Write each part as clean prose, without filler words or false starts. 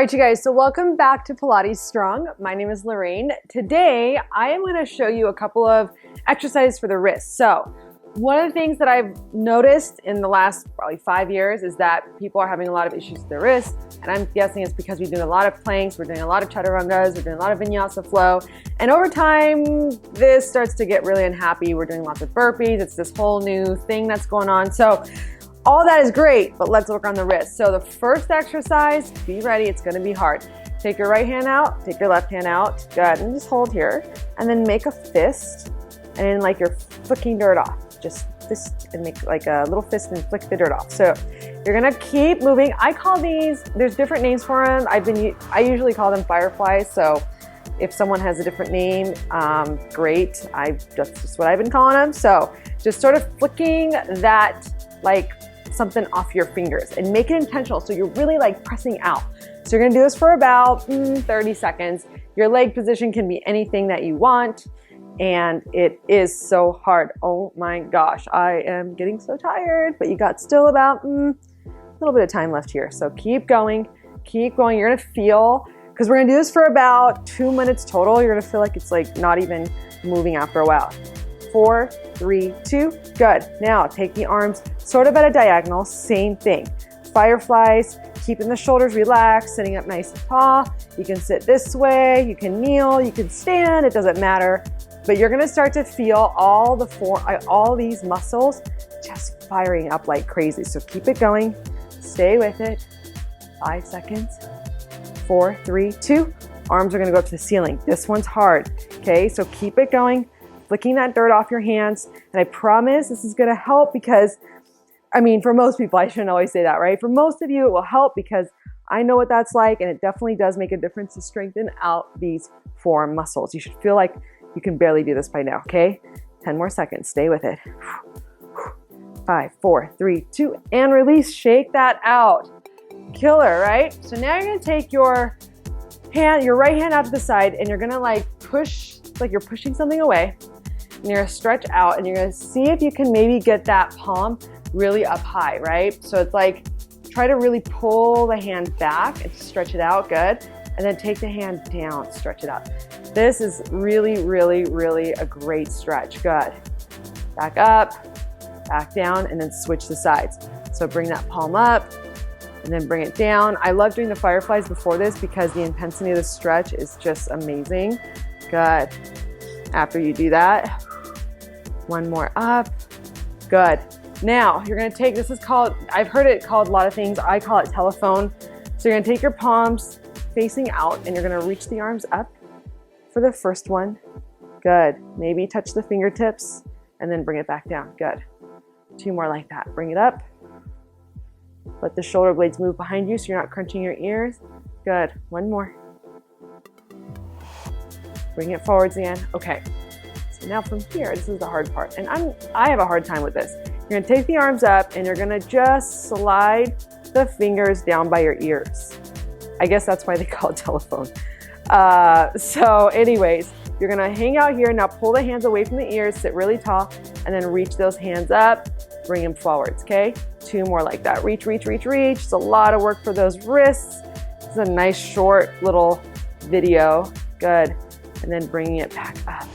right, you guys, so welcome back to Pilates Strong. My name is Lorraine. Today, I am going to show you a couple of exercises for the wrists. So, one of the things that I've noticed in the last probably 5 years is that people are having a lot of issues with their wrists, and I'm guessing it's because we're doing a lot of planks, we're doing a lot of chaturangas, we're doing a lot of vinyasa flow, and over time, this starts to get really unhappy. We're doing lots of burpees. It's this whole new thing that's going on. So, all that is great, but let's work on the wrist. So the first exercise, be ready, it's gonna be hard. Take your right hand out, take your left hand out, good, and just hold here. And then make a fist, and then like you're flicking dirt off. Just fist and make like a little fist and flick the dirt off. So you're gonna keep moving. I call these, there's different names for them. I usually call them fireflies, so if someone has a different name, great. That's just what I've been calling them. So just sort of flicking that like something off your fingers and make it intentional. So you're really like pressing out. So you're gonna do this for about 30 seconds. Your leg position can be anything that you want. And it is so hard. Oh my gosh, I am getting so tired, but you got still about a little bit of time left here. So keep going, keep going. You're gonna feel, because we're gonna do this for about 2 minutes total. You're gonna feel like it's like not even moving after a while. 4, 3, 2, good. Now take the arms sort of at a diagonal, same thing. Fireflies, keeping the shoulders relaxed, sitting up nice and tall. You can sit this way, you can kneel, you can stand, it doesn't matter. But you're gonna start to feel all these muscles just firing up like crazy. So keep it going, stay with it. 5 seconds, 4, 3, 2. Arms are gonna go up to the ceiling. This one's hard, okay? So keep it going, flicking that dirt off your hands. And I promise this is gonna help because, I mean, for most people, I shouldn't always say that, right? For most of you, it will help because I know what that's like, and it definitely does make a difference to strengthen out these forearm muscles. You should feel like you can barely do this by now, okay? 10 more seconds, stay with it. 5, 4, 3, 2, and release, shake that out. Killer, right? So now you're gonna take your right hand out to the side, and you're gonna like push, like you're pushing something away, and you're gonna stretch out, and you're gonna see if you can maybe get that palm really up high, right? So it's like, try to really pull the hand back and stretch it out, good. And then take the hand down, stretch it out. This is really, really, really a great stretch, good. Back up, back down, and then switch the sides. So bring that palm up, and then bring it down. I love doing the fireflies before this because the intensity of the stretch is just amazing. Good. After you do that, one more up, good. Now, you're gonna take, this is called, I've heard it called a lot of things, I call it telephone. So you're gonna take your palms facing out, and you're gonna reach the arms up for the first one. Good. Maybe touch the fingertips, and then bring it back down, good. 2 more like that, bring it up. Let the shoulder blades move behind you so you're not crunching your ears. Good, 1 more. Bring it forwards again, okay. So now from here, this is the hard part, and I have a hard time with this. You're gonna take the arms up, and you're gonna just slide the fingers down by your ears. I guess that's why they call it telephone. So anyways, you're gonna hang out here. Now pull the hands away from the ears, sit really tall, and then reach those hands up, bring them forwards, okay? 2 more like that. Reach, reach, reach, reach. It's a lot of work for those wrists. This is a nice short little video. Good. And then bringing it back up.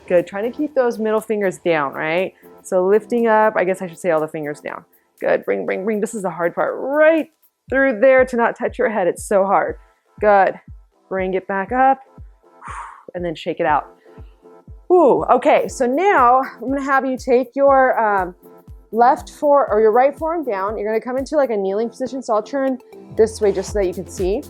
Good. Trying to keep those middle fingers down, right? So lifting up, I guess I should say all the fingers down. Good. Bring, bring, bring. This is the hard part. Right through there to not touch your head. It's so hard. Good. Bring it back up and then shake it out. Ooh, okay. So now I'm going to have you take your your right forearm down. You're going to come into like a kneeling position. So I'll turn this way just so that you can see.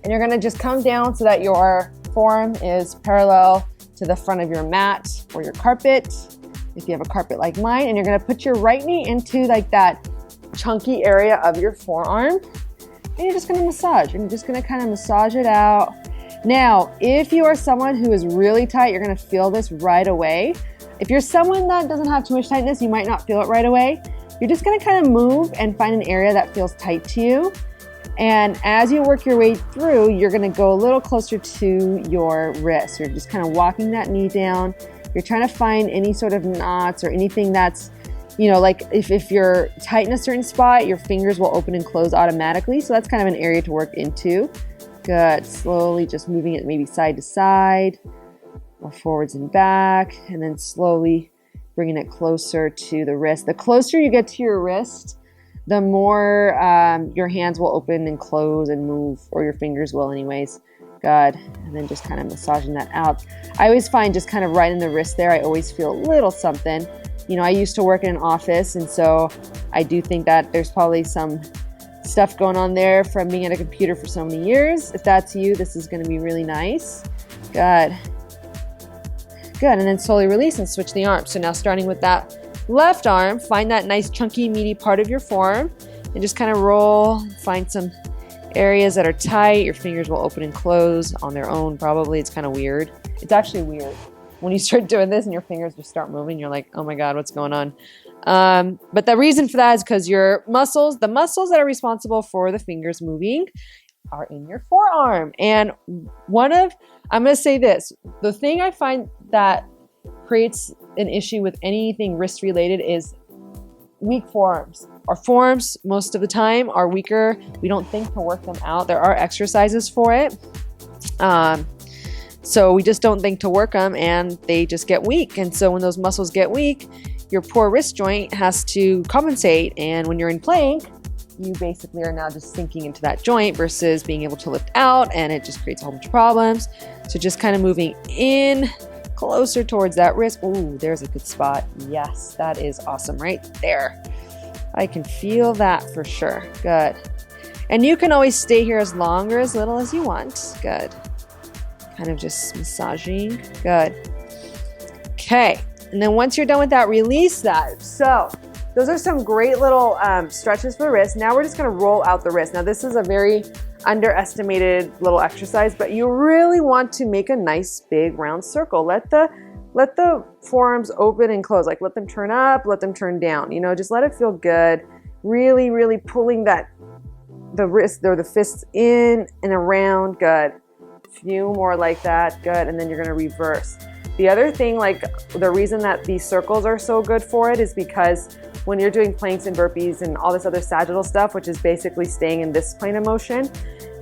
And you're going to just come down so that your forearm is parallel to the front of your mat or your carpet, if you have a carpet like mine. And you're going to put your right knee into like that chunky area of your forearm, and you're just going to massage. You're just going to kind of massage it out. Now, if you are someone who is really tight, you're going to feel this right away. If you're someone that doesn't have too much tightness, you might not feel it right away. You're just going to kind of move and find an area that feels tight to you. And as you work your way through, you're going to go a little closer to your wrist. You're just kind of walking that knee down. You're trying to find any sort of knots or anything that's you know, like if you're tight in a certain spot, your fingers will open and close automatically. So that's kind of an area to work into. Good. Slowly just moving it maybe side to side or forwards and back, and then slowly bringing it closer to the wrist. The closer you get to your wrist, the more your hands will open and close and move, or your fingers will anyways. Good. And then just kind of massaging that out. I always find just kind of right in the wrist there, I always feel a little something. You know, I used to work in an office, and so I do think that there's probably some stuff going on there from being at a computer for so many years. If that's you, this is going to be really nice. Good. Good. And then slowly release and switch the arm. So now starting with that left arm, find that nice chunky meaty part of your forearm and just kind of roll, find some areas that are tight. Your fingers will open and close on their own probably. It's kind of weird. It's actually weird. When you start doing this and your fingers just start moving, you're like, oh my God, what's going on? But the reason for that is because your muscles, the muscles that are responsible for the fingers moving are in your forearm. And I'm going to say this, the thing I find that creates an issue with anything wrist related is weak forearms. Our forearms most of the time are weaker. We don't think to work them out. There are exercises for it. So we just don't think to work them, and they just get weak. And so when those muscles get weak, your poor wrist joint has to compensate. And when you're in plank, you basically are now just sinking into that joint versus being able to lift out, and it just creates a whole bunch of problems. So just kind of moving in closer towards that wrist. Ooh, there's a good spot. Yes, that is awesome right there. I can feel that for sure. Good. And you can always stay here as long or as little as you want. Good. Kind of just massaging. Good. Okay. And then once you're done with that, release that. So those are some great little stretches for the wrist. Now we're just going to roll out the wrist. Now this is a very underestimated little exercise, but you really want to make a nice big round circle. Let the forearms open and close. Like let them turn up, let them turn down. You know, just let it feel good. Really, really pulling the wrist or the fists in and around. Good. Few more like that. Good. And then you're going to reverse. The other thing, like the reason that these circles are so good for it is because when you're doing planks and burpees and all this other sagittal stuff, which is basically staying in this plane of motion,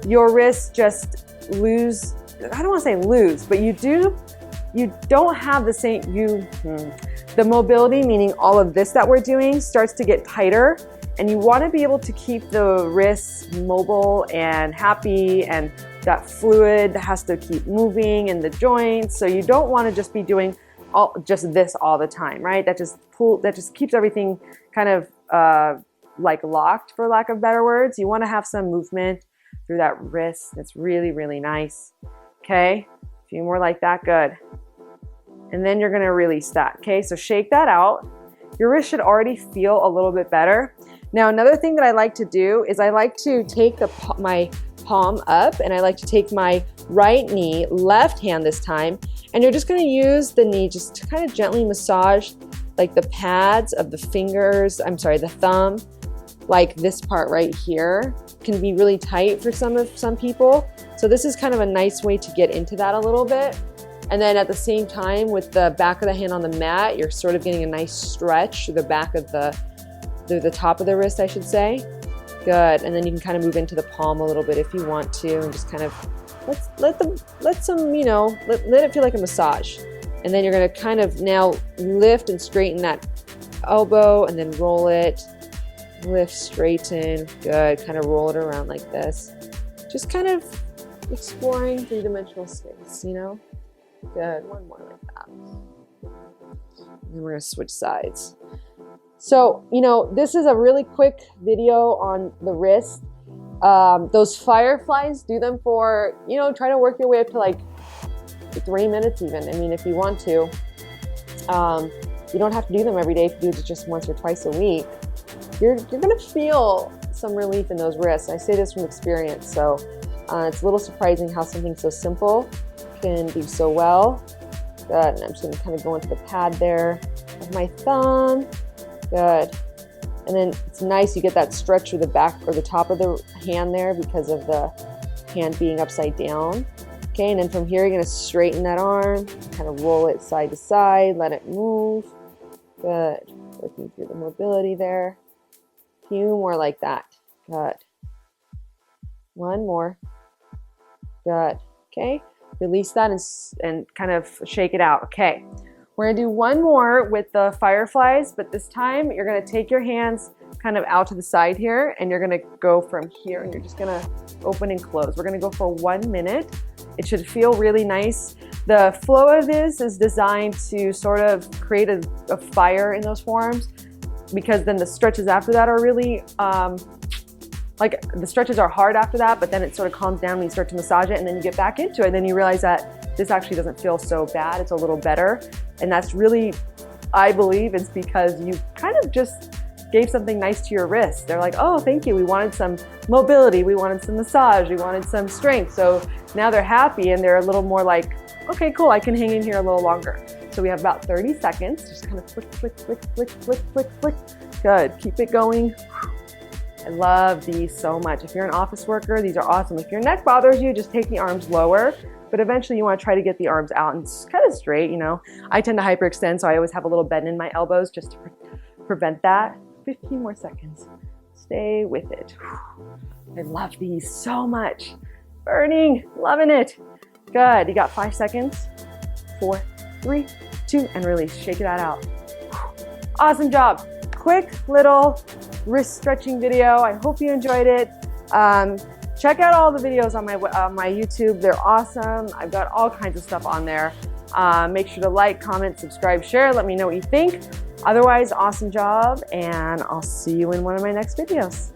your wrists just lose, I don't want to say lose, but you don't have the same, the mobility, meaning all of this that we're doing starts to get tighter, and you want to be able to keep the wrists mobile and happy, and that fluid has to keep moving in the joints. So you don't want to just be doing just this all the time, right? That just keeps everything kind of like locked, for lack of better words. You want to have some movement through that wrist. That's really, really nice. Okay, a few more like that. Good. And then you're going to release that. Okay, so shake that out. Your wrist should already feel a little bit better. Now, another thing that I like to do is I like to take my palm up, and I like to take my right knee, left hand this time, and you're just going to use the knee just to kind of gently massage like the pads of the fingers, the thumb, like this part right here can be really tight for some people. So this is kind of a nice way to get into that a little bit. And then at the same time, with the back of the hand on the mat, you're sort of getting a nice stretch through the back of the top of the wrist, I should say. Good. And then you can kind of move into the palm a little bit if you want to, and just kind of let it feel like a massage. And then you're going to kind of now lift and straighten that elbow, and then roll it, lift, straighten. Good. Kind of roll it around like this. Just kind of exploring three-dimensional space, you know? Good. One more like that. And then we're going to switch sides. So, this is a really quick video on the wrist. Those fireflies, do them for, try to work your way up to like 3 minutes even. I mean, if you want to. You don't have to do them every day. If you do it just once or twice a week, you're going to feel some relief in those wrists. I say this from experience. So it's a little surprising how something so simple can do so well. Good. And I'm just going to kind of go into the pad there with my thumb. Good. And then it's nice you get that stretch through the back or the top of the hand there because of the hand being upside down. Okay, and then from here you're going to straighten that arm, kind of roll it side to side, let it move. Good. Working through the mobility there. A few more like that. Good. One more. Good. Okay. Release that and kind of shake it out. Okay. We're going to do one more with the fireflies, but this time you're going to take your hands kind of out to the side here, and you're going to go from here, and you're just going to open and close. We're going to go for 1 minute. It should feel really nice. The flow of this is designed to sort of create a fire in those forearms, because then the stretches after that are really, like the stretches are hard after that, but then it sort of calms down when you start to massage it, and then you get back into it, and then you realize that this actually doesn't feel so bad. It's a little better. And that's really, I believe it's because you kind of just gave something nice to your wrist. They're like, oh, thank you. We wanted some mobility. We wanted some massage. We wanted some strength. So now they're happy, and they're a little more like, okay, cool. I can hang in here a little longer. So we have about 30 seconds. Just kind of flick, flick, flick, flick, flick, flick, flick. Good. Keep it going. I love these so much. If you're an office worker, these are awesome. If your neck bothers you, just take the arms lower. But eventually you want to try to get the arms out and kind of straight, you know. I tend to hyperextend, so I always have a little bend in my elbows just to prevent that. 15 more seconds. Stay with it. I love these so much. Burning, loving it. Good, you got 5 seconds. 4, 3, 2, and release. Shake that out. Awesome job. Quick little wrist stretching video. I hope you enjoyed it. Check out all the videos on my YouTube. They're awesome. I've got all kinds of stuff on there. Make sure to like, comment, subscribe, share. Let me know what you think. Otherwise, awesome job, and I'll see you in one of my next videos.